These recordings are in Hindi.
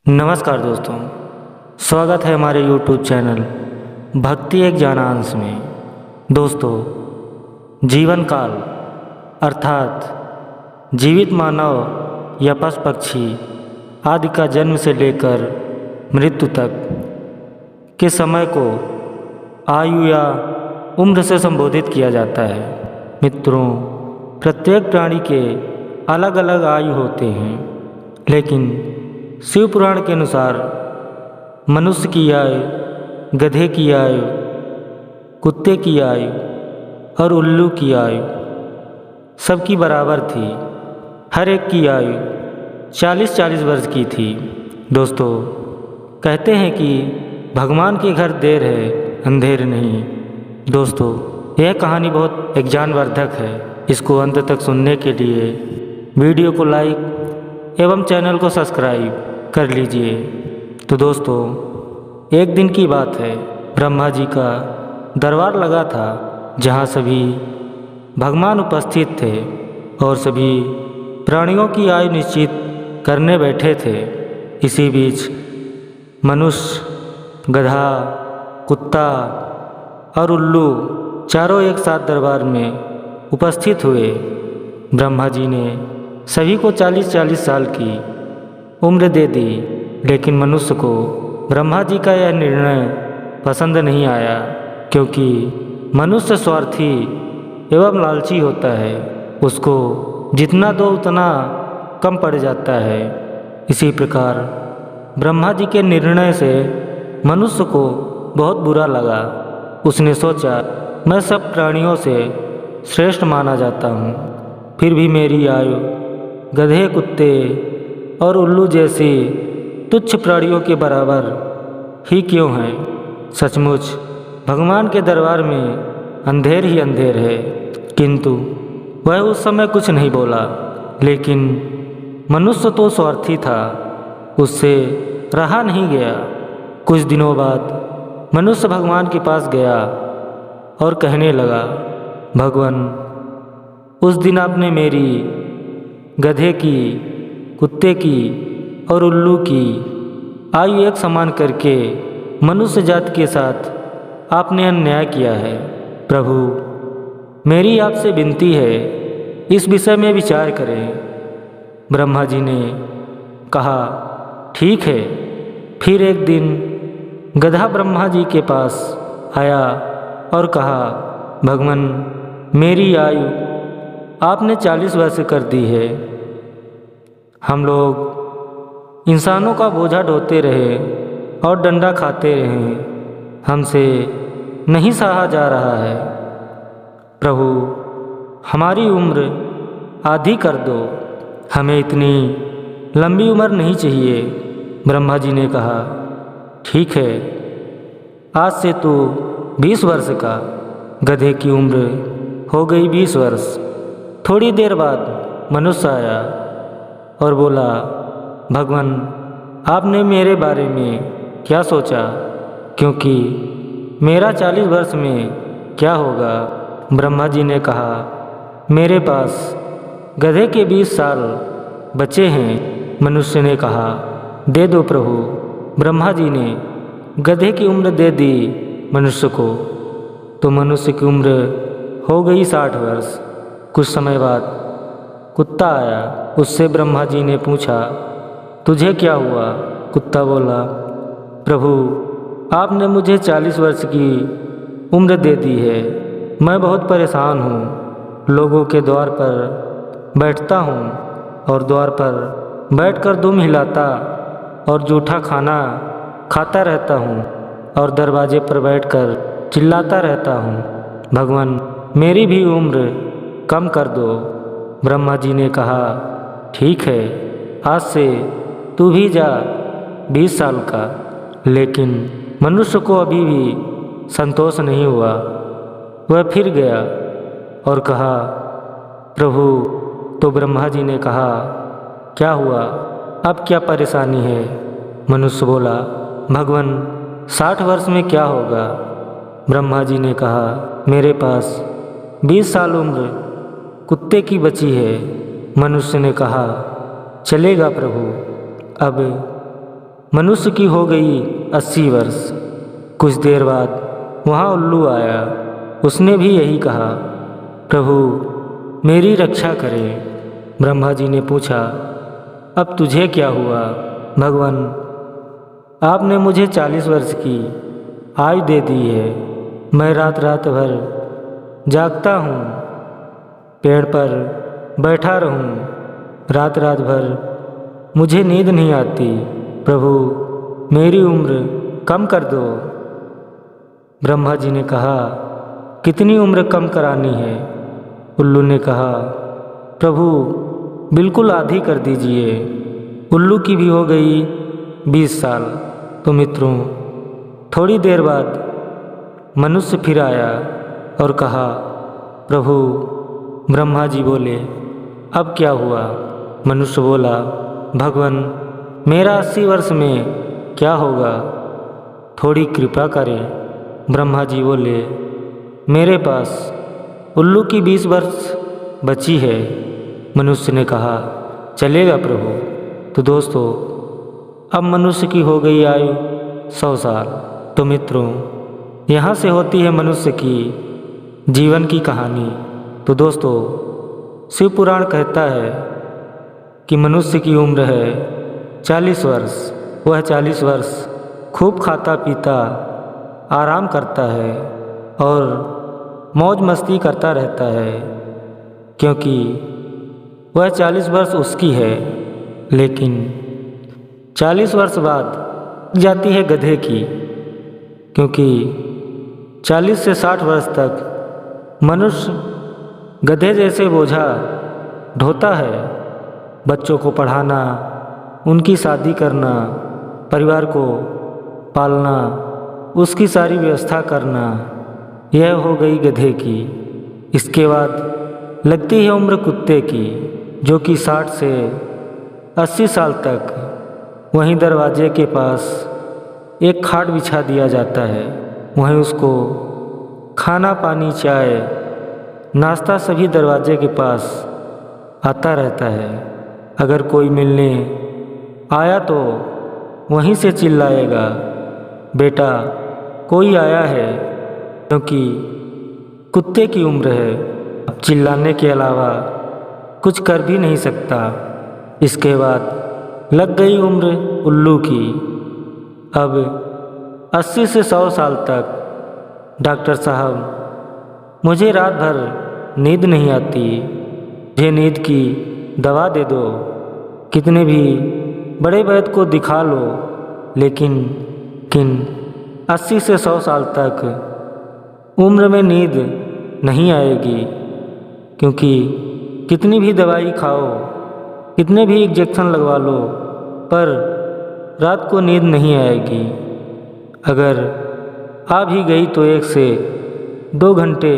नमस्कार दोस्तों, स्वागत है हमारे YouTube चैनल भक्ति एक ज्ञानांश में। दोस्तों, जीवन काल अर्थात जीवित मानव या पशु पक्षी आदि का जन्म से लेकर मृत्यु तक के समय को आयु या उम्र से संबोधित किया जाता है। मित्रों, प्रत्येक प्राणी के अलग अलग आयु होते हैं, लेकिन शिव पुराण के अनुसार मनुष्य की आयु, गधे की आयु, कुत्ते की आयु और उल्लू की आयु सबकी बराबर थी। हर एक की आयु 40-40 वर्ष की थी। दोस्तों, कहते हैं कि भगवान के घर देर है अंधेर नहीं। दोस्तों, यह कहानी बहुत ज्ञानवर्धक है। इसको अंत तक सुनने के लिए वीडियो को लाइक एवं चैनल को सब्सक्राइब कर लीजिए। तो दोस्तों, एक दिन की बात है, ब्रह्मा जी का दरबार लगा था जहाँ सभी भगवान उपस्थित थे और सभी प्राणियों की आयु निश्चित करने बैठे थे। इसी बीच मनुष्य, गधा, कुत्ता और उल्लू चारों एक साथ दरबार में उपस्थित हुए। ब्रह्मा जी ने सभी को 40-40 साल की उम्र दे दी, लेकिन मनुष्य को ब्रह्मा जी का यह निर्णय पसंद नहीं आया, क्योंकि मनुष्य स्वार्थी एवं लालची होता है। उसको जितना दो उतना कम पड़ जाता है। इसी प्रकार ब्रह्मा जी के निर्णय से मनुष्य को बहुत बुरा लगा। उसने सोचा, मैं सब प्राणियों से श्रेष्ठ माना जाता हूँ, फिर भी मेरी आयु गधे, कुत्ते और उल्लू जैसी तुच्छ प्राणियों के बराबर ही क्यों है। सचमुच भगवान के दरबार में अंधेर ही अंधेर है। किंतु वह उस समय कुछ नहीं बोला, लेकिन मनुष्य तो स्वार्थी था, उससे रहा नहीं गया। कुछ दिनों बाद मनुष्य भगवान के पास गया और कहने लगा, भगवान, उस दिन आपने मेरी गधे की, कुत्ते की और उल्लू की आयु एक समान करके मनुष्य जाति के साथ आपने अन्याय किया है। प्रभु, मेरी आपसे विनती है, इस विषय में विचार करें। ब्रह्मा जी ने कहा, ठीक है। फिर एक दिन गधा ब्रह्मा जी के पास आया और कहा, भगवान, मेरी आयु आपने 40 वर्ष कर दी है। हम लोग इंसानों का बोझा ढोते रहे और डंडा खाते रहे, हमसे नहीं सहा जा रहा है। प्रभु, हमारी उम्र आधी कर दो, हमें इतनी लंबी उम्र नहीं चाहिए। ब्रह्मा जी ने कहा, ठीक है, आज से तू 20 वर्ष का, गधे की उम्र हो गई 20 वर्ष। थोड़ी देर बाद मनुष्य आया और बोला, भगवान, आपने मेरे बारे में क्या सोचा, क्योंकि मेरा 40 वर्ष में क्या होगा। ब्रह्मा जी ने कहा, मेरे पास गधे के 20 साल बचे हैं। मनुष्य ने कहा, दे दो प्रभु। ब्रह्मा जी ने गधे की उम्र दे दी मनुष्य को, तो मनुष्य की उम्र हो गई 60 वर्ष। कुछ समय बाद कुत्ता आया। उससे ब्रह्मा जी ने पूछा, तुझे क्या हुआ। कुत्ता बोला, प्रभु, आपने मुझे 40 वर्ष की उम्र दे दी है। मैं बहुत परेशान हूँ। लोगों के द्वार पर बैठता हूँ और द्वार पर बैठकर दुम हिलाता और जूठा खाना खाता रहता हूँ और दरवाजे पर बैठकर चिल्लाता रहता हूँ। भगवान, मेरी भी उम्र कम कर दो। ब्रह्मा जी ने कहा, ठीक है, आज से तू भी जा 20 साल का। लेकिन मनुष्य को अभी भी संतोष नहीं हुआ। वह फिर गया और कहा, प्रभु। तो ब्रह्मा जी ने कहा, क्या हुआ, अब क्या परेशानी है। मनुष्य बोला, भगवान, 60 वर्ष में क्या होगा। ब्रह्मा जी ने कहा, मेरे पास 20 साल उम्र कुत्ते की बची है। मनुष्य ने कहा, चलेगा प्रभु, अब मनुष्य की हो गई 80 वर्ष। कुछ देर बाद वहाँ उल्लू आया। उसने भी यही कहा, प्रभु मेरी रक्षा करें। ब्रह्मा जी ने पूछा, अब तुझे क्या हुआ? भगवान, आपने मुझे 40 वर्ष की आयु दे दी है। मैं रात रात भर जागता हूँ, पेड़ पर बैठा रहूँ, रात रात भर मुझे नींद नहीं आती। प्रभु मेरी उम्र कम कर दो। ब्रह्मा जी ने कहा, कितनी उम्र कम करानी है? उल्लू ने कहा, प्रभु बिल्कुल आधी कर दीजिए। उल्लू की भी हो गई 20 साल। तो मित्रों, थोड़ी देर बाद मनुष्य फिर आया और कहा, प्रभु। ब्रह्मा जी बोले, अब क्या हुआ? मनुष्य बोला, भगवान मेरा 80 वर्ष में क्या होगा? थोड़ी कृपा करें। ब्रह्मा जी बोले, मेरे पास उल्लू की 20 वर्ष बची है। मनुष्य ने कहा, चलेगा प्रभु। तो दोस्तों, अब मनुष्य की हो गई आयु 100 साल। तो मित्रों, यहाँ से होती है मनुष्य की जीवन की कहानी। तो दोस्तों, शिव पुराण कहता है कि मनुष्य की उम्र है 40 वर्ष। वह 40 वर्ष खूब खाता पीता, आराम करता है और मौज मस्ती करता रहता है, क्योंकि वह 40 वर्ष उसकी है। लेकिन 40 वर्ष बाद जाती है गधे की, क्योंकि 40 से 60 वर्ष तक मनुष्य गधे जैसे बोझा ढोता है। बच्चों को पढ़ाना, उनकी शादी करना, परिवार को पालना, उसकी सारी व्यवस्था करना, यह हो गई गधे की। इसके बाद लगती है उम्र कुत्ते की, जो कि 60 से 80 साल तक वहीं दरवाजे के पास एक खाट बिछा दिया जाता है। वहीं उसको खाना पानी चाय नाश्ता सभी दरवाजे के पास आता रहता है। अगर कोई मिलने आया तो वहीं से चिल्लाएगा, बेटा कोई आया है, क्योंकि कुत्ते की उम्र है। अब चिल्लाने के अलावा कुछ कर भी नहीं सकता। इसके बाद लग गई उम्र उल्लू की। अब 80 से 100 साल तक, डॉक्टर साहब मुझे रात भर नींद नहीं आती, मुझे नींद की दवा दे दो। कितने भी बड़े वैद्य को दिखा लो, लेकिन 80 से 100 साल तक उम्र में नींद नहीं आएगी, क्योंकि कितनी भी दवाई खाओ, कितने भी इंजेक्शन लगवा लो, पर रात को नींद नहीं आएगी। अगर आ भी गई तो 1 से 2 घंटे,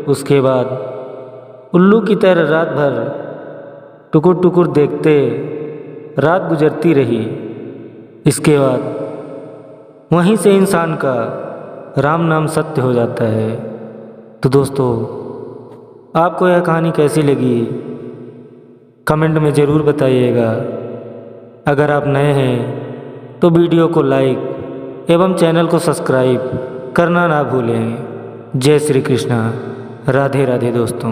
उसके बाद उल्लू की तरह रात भर टुकुर टुकुर देखते रात गुजरती रही। इसके बाद वहीं से इंसान का राम नाम सत्य हो जाता है। तो दोस्तों, आपको यह कहानी कैसी लगी कमेंट में ज़रूर बताइएगा। अगर आप नए हैं तो वीडियो को लाइक एवं चैनल को सब्सक्राइब करना ना भूलें। जय श्री कृष्णा। राधे राधे दोस्तों।